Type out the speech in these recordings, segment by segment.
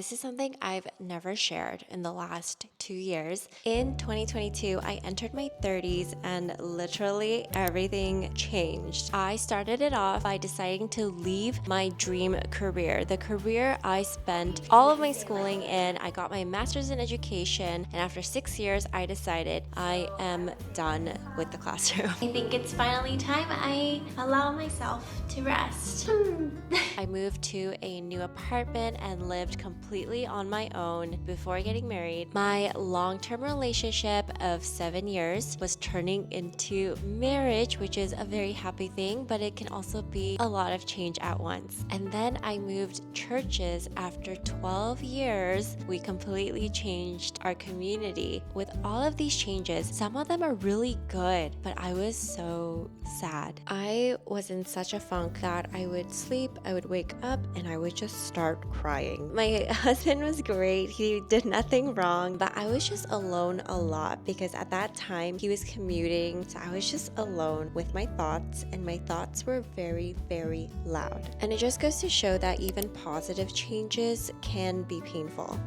This is something I've never shared in the last 2 years. In 2022, I entered my 30s and literally everything changed. I started it off by deciding to leave my dream career, the career I spent all of my schooling in. I got my master's in education, and after 6 years, I decided I am done with the classroom. I think it's finally time I allow myself to rest. I moved to a new apartment and lived completely on my own before getting married. My long-term relationship of 7 years was turning into marriage, which is a very happy thing, but it can also be a lot of change at once. And then I moved churches after 12 years. We completely changed our community. With all of these changes, some of them are really good, but I was so sad. I was in such a funk that I would sleep, I would wake up, and I would just start crying. My husband was great. He did nothing wrong, but I was just alone a lot because at that time he was commuting. So I was just alone with my thoughts, and my thoughts were very, very loud. And it just goes to show that even positive changes can be painful.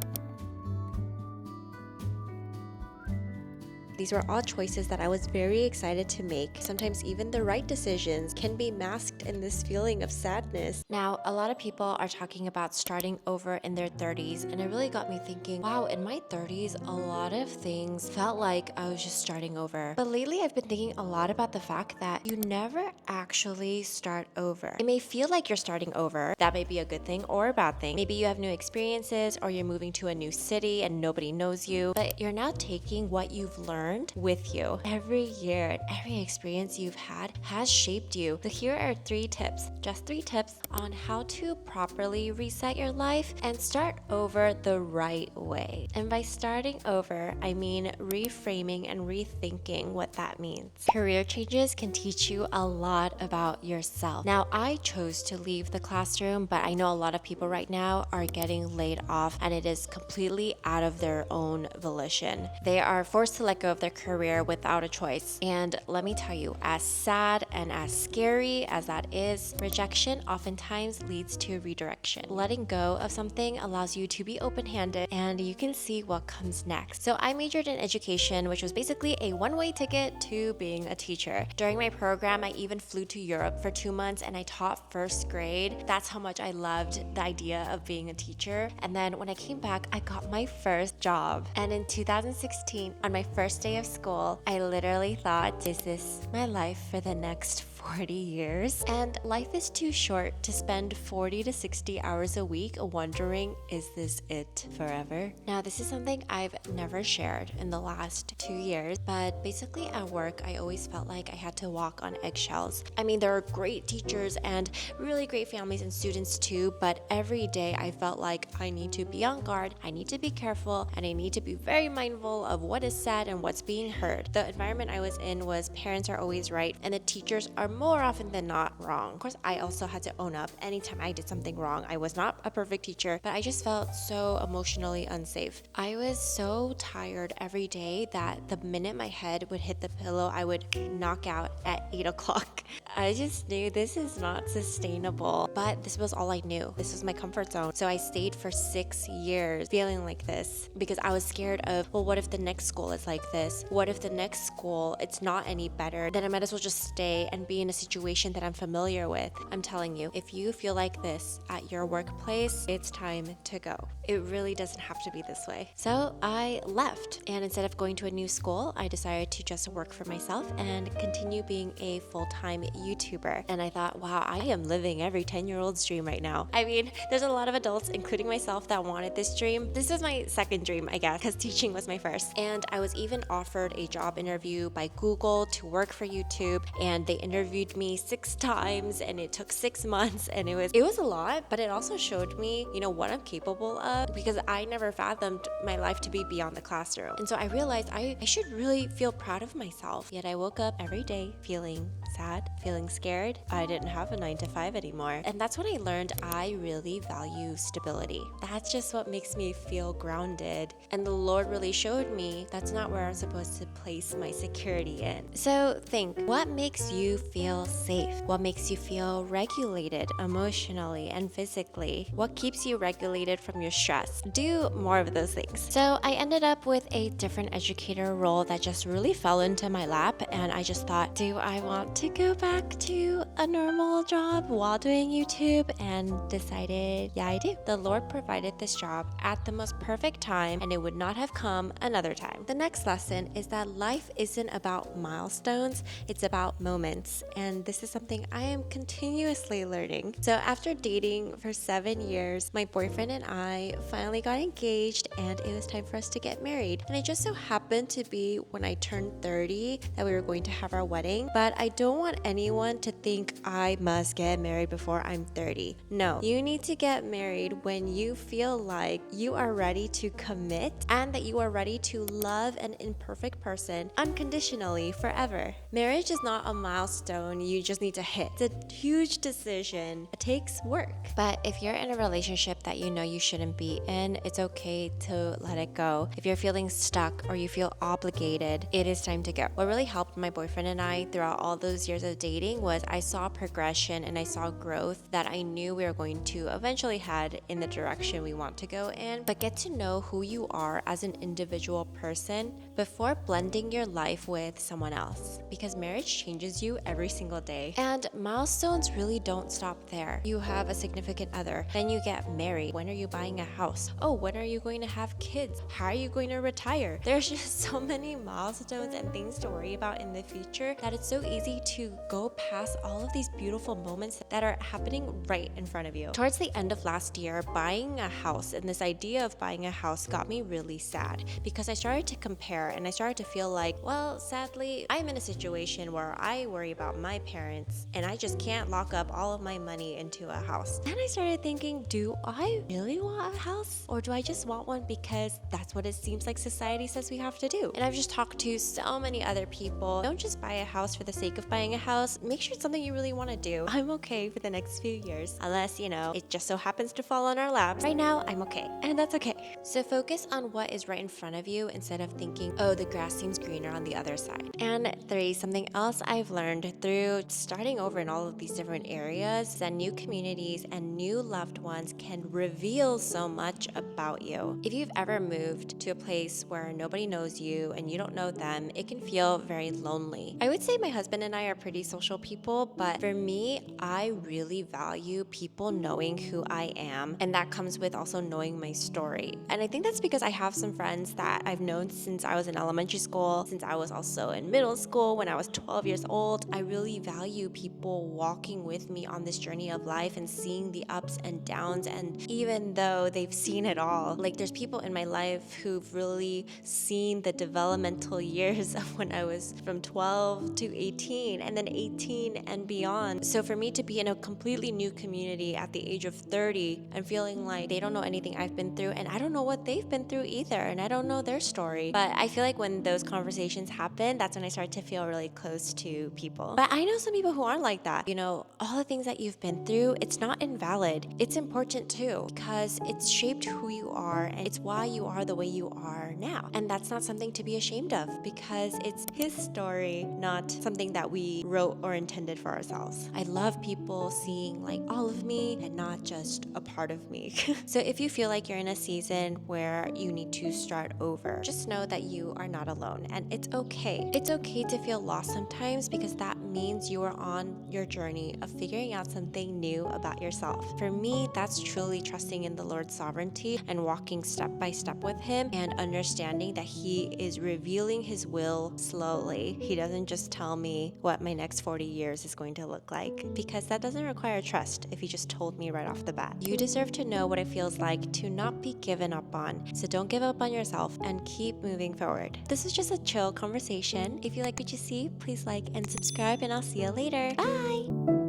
These were all choices that I was very excited to make. Sometimes even the right decisions can be masked in this feeling of sadness. Now, a lot of people are talking about starting over in their 30s, and it really got me thinking, wow, in my 30s, a lot of things felt like I was just starting over. But lately, I've been thinking a lot about the fact that you never actually start over. It may feel like you're starting over. That may be a good thing or a bad thing. Maybe you have new experiences, or you're moving to a new city and nobody knows you, but you're now taking what you've learned with you. Every year and every experience you've had has shaped you. So here are 3 tips, just 3 tips on how to properly reset your life and start over the right way. And by starting over, I mean reframing and rethinking what that means. Career changes can teach you a lot about yourself. Now, I chose to leave the classroom, but I know a lot of people right now are getting laid off, and it is completely out of their own volition. They are forced to let go of their career without a choice. And let me tell you, as sad and as scary as that is, rejection oftentimes leads to redirection. Letting go of something allows you to be open-handed and you can see what comes next. So I majored in education, which was basically a one-way ticket to being a teacher. During my program, I even flew to Europe for 2 months and I taught first grade. That's how much I loved the idea of being a teacher. And then when I came back, I got my first job. And in 2016, on my first day of school, I literally thought, is this my life for the next 40 years? And life is too short to spend 40 to 60 hours a week wondering, is this it forever? Now, this is something I've never shared in the last 2 years, but basically at work, I always felt like I had to walk on eggshells. I mean, there are great teachers and really great families and students too, but every day I felt like I need to be on guard, I need to be careful, and I need to be very mindful of what is said and what's being heard. The environment I was in was parents are always right, and the teachers are more often than not wrong. Of course, I also had to own up anytime I did something wrong. I was not a perfect teacher, but I just felt so emotionally unsafe. I was so tired every day that the minute my head would hit the pillow, I would knock out at 8 o'clock. I just knew this is not sustainable, but this was all I knew. This was my comfort zone. So I stayed for 6 years feeling like this because I was scared of, well, what if the next school is like this? What if the next school, it's not any better? Then I might as well just stay and be in a situation that I'm familiar with. I'm telling you, if you feel like this at your workplace, it's time to go. It really doesn't have to be this way. So I left, and instead of going to a new school, I decided to just work for myself and continue being a full-time YouTuber. And I thought, wow, I am living every 10-year-old's dream right now. I mean, there's a lot of adults, including myself, that wanted this dream. This was my second dream, I guess, because teaching was my first. And I was even offered a job interview by Google to work for YouTube, and they interviewed me 6 times, and it took 6 months, and it was a lot, but it also showed me, what I'm capable of, because I never fathomed my life to be beyond the classroom. And so I realized I should really feel proud of myself. Yet I woke up every day feeling sad, feeling scared. I didn't have a 9 to 5 anymore. And that's when I learned I really value stability. That's just what makes me feel grounded. And the Lord really showed me that's not where I'm supposed to place my security in. So think, what makes you feel safe? What makes you feel regulated emotionally and physically? What keeps you regulated from your stress? Do more of those things. So I ended up with a different educator role that just really fell into my lap, and I just thought, do I want to go back to a normal job while doing YouTube? And decided, yeah, I do. The Lord provided this job at the most perfect time, and it would not have come another time. The next lesson is that life isn't about milestones, it's about moments, and this is something I am continuously learning. So after dating for 7 years, my boyfriend and I finally got engaged, and it was time for us to get married. And it just so happened to be when I turned 30 that we were going to have our wedding, but I don't want anyone to think I must get married before I'm 30. No, you need to get married when you feel like you are ready to commit and that you are ready to love an imperfect person unconditionally forever. Marriage is not a milestone you just need to hit. It's a huge decision. It takes work. But if you're in a relationship that you know you shouldn't be in, it's okay to let it go. If you're feeling stuck or you feel obligated, it is time to go. What really helped my boyfriend and I throughout all those years of dating was I saw progression and I saw growth that I knew we were going to eventually head in the direction we want to go in. But get to know who you are as an individual person before blending your life with someone else, because marriage changes you every single day. And milestones really don't stop there. You have a significant other, then you get married. When are you buying a house? Oh, when are you going to have kids? How are you going to retire? There's just so many milestones and things to worry about in the future that it's so easy to go past all of these beautiful moments that are happening right in front of you. Towards the end of last year, buying a house and this idea of buying a house got me really sad because I started to compare and I started to feel like, well, sadly, I'm in a situation where I worry about my parents and I just can't lock up all of my money into a house. Then I started thinking, do I really want a house, or do I just want one because that's what it seems like society says we have to do? And I've just talked to so many other people. Don't just buy a house for the sake of buying a house. Make sure it's something you really want to do. I'm okay for the next few years, unless, it just so happens to fall on our laps. Right now, I'm okay, and that's okay. So focus on what is right in front of you instead of thinking, oh, the grass seems greener on the other side. And 3, something else I've learned through starting over in all of these different areas, that new communities and new loved ones can reveal so much about you. If you've ever moved to a place where nobody knows you and you don't know them, it can feel very lonely. I would say my husband and I are pretty social people, but for me, I really value people knowing who I am, and that comes with also knowing my story. And I think that's because I have some friends that I've known since I was in elementary school, since I was also in middle school, when I was 12 years old. I really value people walking with me on this journey of life and seeing the ups and downs, and even though they've seen it all, like there's people in my life who've really seen the developmental years of when I was from 12 to 18 and then 18 and beyond. So for me to be in a completely new community at the age of 30 and feeling like they don't know anything I've been through, and I don't know what they've been through either, and I don't know their story. But I feel like when those conversations happen, that's when I start to feel really close to people. But I know some people who aren't like that. All the things that you've been through, it's not invalid. It's important too, because it's shaped who you are, and it's why you are the way you are now. And that's not something to be ashamed of, because it's his story, not something that we wrote or intended for ourselves. I love people seeing like all of me and not just a part of me. So if you feel like you're in a season where you need to start over, just know that you are not alone, and it's okay. It's okay to feel lost sometimes, because that means you are on your journey of figuring out something new about yourself. For me, that's truly trusting in the Lord's sovereignty and walking step by step with Him and understanding that He is revealing His will slowly. He doesn't just tell me what my next 40 years is going to look like, because that doesn't require trust if He just told me right off the bat. You deserve to know what it feels like to not be given up on, so don't give up on yourself and keep moving forward. This is just a chill conversation. If you like what you see, please like and subscribe, and I'll see you later. Bye!